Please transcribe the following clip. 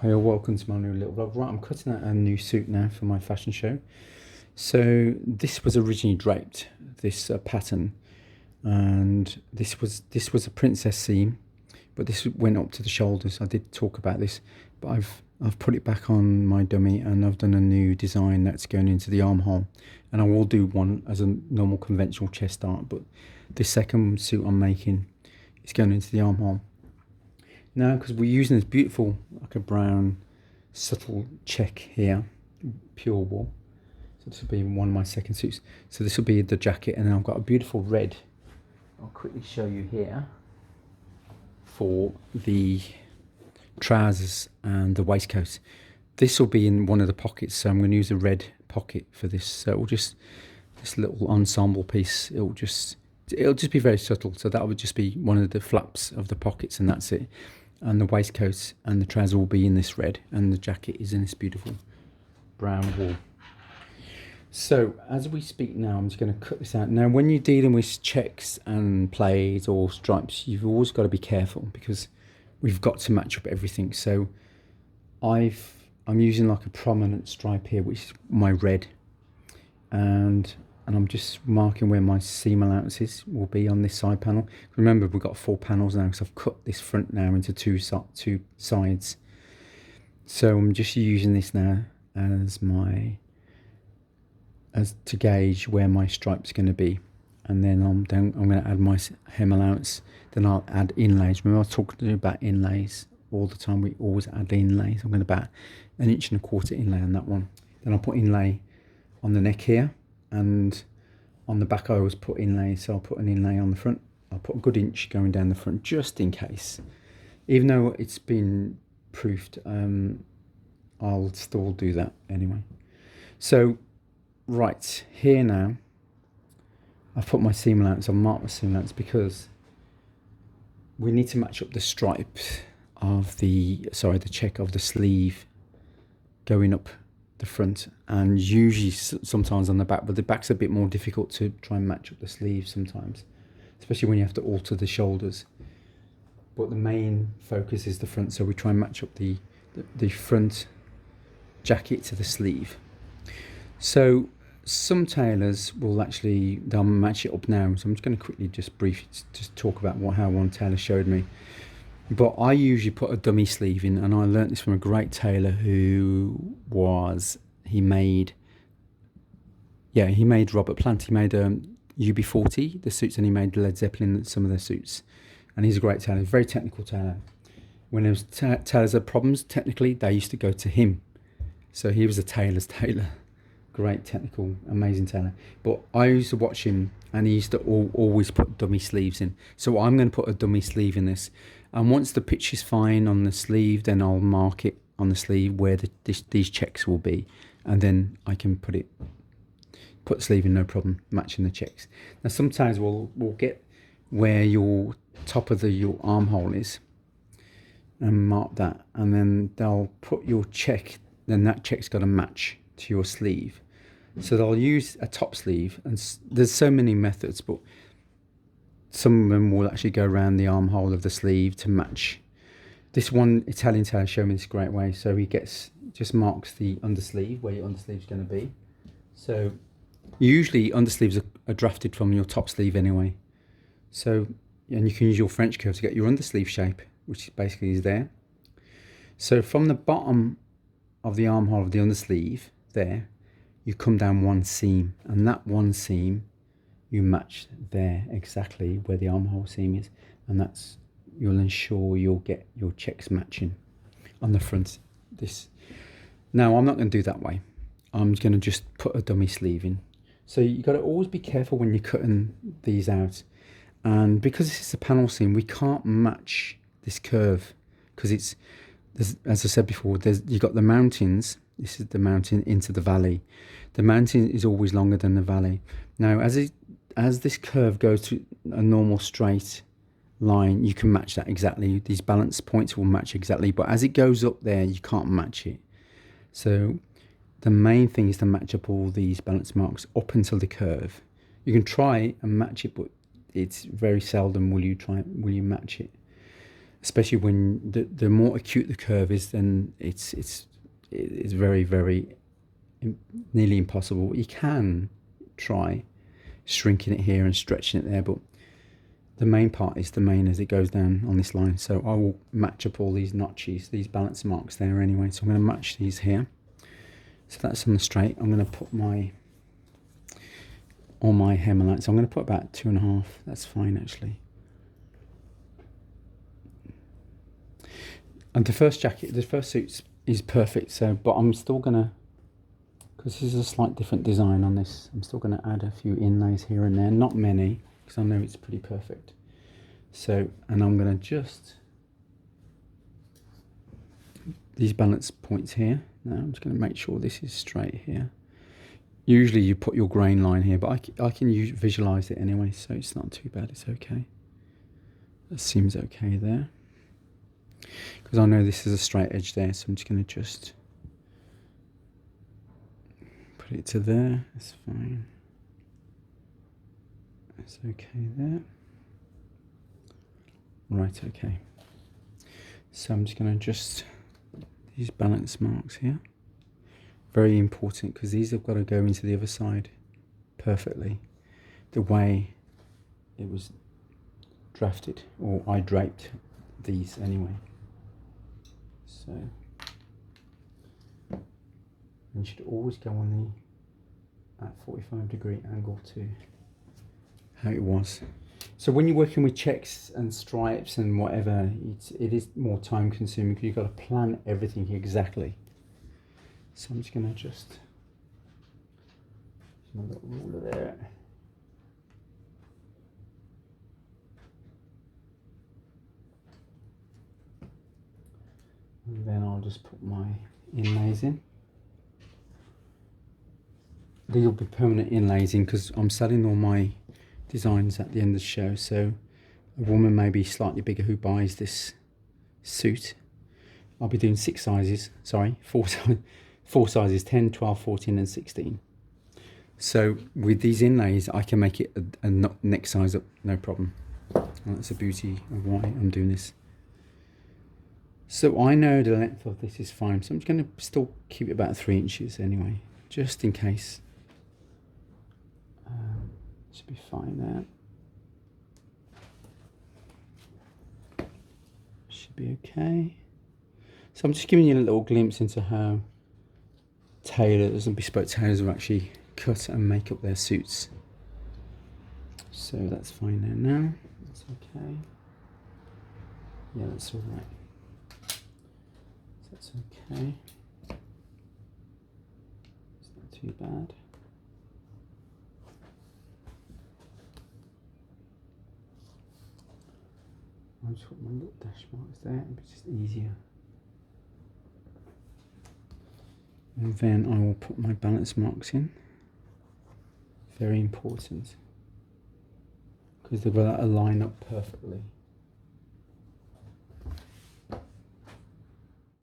Hi, welcome to my new little vlog. Right, I'm cutting out a new suit now for my fashion show. So this was originally draped, this pattern, and this was a princess seam, but this went up to the shoulders. I did talk about this, but I've put it back on my dummy, and I've done a new design that's going into the armhole, and I will do one as a normal conventional chest art, but the second suit I'm making is going into the armhole. Now, because we're using this beautiful, like a brown, subtle check here, pure wool. So this will be one of my second suits. So this will be the jacket, and then I've got a beautiful red. I'll quickly show you here for the trousers and the waistcoat. This will be in one of the pockets, so I'm going to use a red pocket for this. So it will just, this little ensemble piece, it'll just be very subtle. So that would just be one of the flaps of the pockets, and that's it. And the waistcoat and the trouser will be in this red, and the jacket is in this beautiful brown wool. So as we speak now, I'm just going to cut this out. Now, when you're dealing with checks and plaids or stripes, you've always got to be careful because we've got to match up everything. So I'm using like a prominent stripe here, which is my red, and I'm just marking where my seam allowances will be on this side panel. Remember, we've got 4 panels now because I've cut this front now into two sides. So I'm just using this now as to gauge where my stripe's going to be, and then I'm going to add my hem allowance. Then I'll add inlays. Remember, I was talking to you about inlays all the time. We always add inlays. I'm going to about 1.25 inch inlay on that one. Then I'll put inlay on the neck here. And on the back I always put inlay, so I'll put an inlay on the front. I'll put a good inch going down the front just in case. Even though it's been proofed, I'll still do that anyway. So right here now, I've put my seam allowance, I'll mark my seam allowance because we need to match up the stripe of the check of the sleeve going up the front, and usually sometimes on the back, but the back's a bit more difficult to try and match up the sleeve sometimes, especially when you have to alter the shoulders. But the main focus is the front, so we try and match up the front jacket to the sleeve. So some tailors will actually, they'll match it up now, so I'm just going to quickly just briefly just talk about how one tailor showed me. But I usually put a dummy sleeve in, and I learnt this from a great tailor he made Robert Plant. He made UB40, the suits, and he made Led Zeppelin, some of their suits. And he's a great tailor, very technical tailor. When there was tailors had problems, technically, they used to go to him. So he was a tailor's tailor. Great technical, amazing tailor. But I used to watch him, and he used to always put dummy sleeves in. So I'm going to put a dummy sleeve in this. And once the pitch is fine on the sleeve, then I'll mark it on the sleeve where these checks will be. And then I can put the sleeve in, no problem, matching the checks. Now sometimes we'll get where your top of your armhole is and mark that. And then they'll put your check, then that check's got to match to your sleeve. So they'll use a top sleeve, and there's so many methods, but some of them will actually go around the armhole of the sleeve to match. This one Italian tailor showed me this great way. So he just marks the undersleeve, where your undersleeve's going to be. So usually undersleeves are drafted from your top sleeve anyway. So, and you can use your French curve to get your undersleeve shape, which basically is there. So from the bottom of the armhole of the undersleeve there, you come down one seam, and that one seam you match there exactly where the armhole seam is, and you'll ensure you'll get your checks matching on the front. Now I'm not going to do that way. I'm going to just put a dummy sleeve in. So you've got to always be careful when you're cutting these out, and because this is a panel seam, we can't match this curve because as I said before, you've got the mountains. This is the mountain into the valley. The mountain is always longer than the valley. Now as this curve goes to a normal straight line, you can match that exactly. These balance points will match exactly, but as it goes up there, you can't match it. So the main thing is to match up all these balance marks up until the curve. You can try and match it, but it's very seldom will you match it. especially when the more acute the curve is, then it's very, very nearly impossible. You can try shrinking it here and stretching it there, but the main part is the main as it goes down on this line. So I will match up all these notches, these balance marks there anyway. So I'm going to match these here. So that's on the straight. I'm going to put all my hem lights. I'm going to put about 2.5. That's fine actually. And the first suit is perfect. So, but I'm still gonna, because this is a slight different design on this, I'm still gonna add a few inlays here and there. Not many, because I know it's pretty perfect. So, and I'm gonna just these balance points here. Now I'm just gonna make sure this is straight here. Usually you put your grain line here, but I can visualize it anyway, so it's not too bad. It's okay. That seems okay there. Because I know this is a straight edge there, so I'm just going to just put it to there. That's fine. That's okay there. Right, okay. So I'm just going to adjust these balance marks here. Very important, because these have got to go into the other side perfectly, the way it was drafted, or I draped these anyway. So you should always go on at 45-degree angle to how it was. So when you're working with checks and stripes and whatever, it is more time consuming, because you've got to plan everything exactly. So I'm just going to just my little ruler there. And then I'll just put my inlays in. These will be permanent inlays in, because I'm selling all my designs at the end of the show. So a woman maybe slightly bigger who buys this suit, I'll be doing four sizes, 10, 12, 14 and 16. So with these inlays I can make it a neck size up, no problem. And that's the beauty of why I'm doing this. So I know the length of this is fine, so I'm just going to still keep it about 3 inches anyway, just in case. Should be fine there. Should be okay. So I'm just giving you a little glimpse into how tailors and bespoke tailors will actually cut and make up their suits. So that's fine there now. That's okay. Yeah, that's all right. That's okay. It's not too bad. I'll just put my little dash marks there, it's just easier. And then I will put my balance marks in. Very important, because they've got to line up perfectly.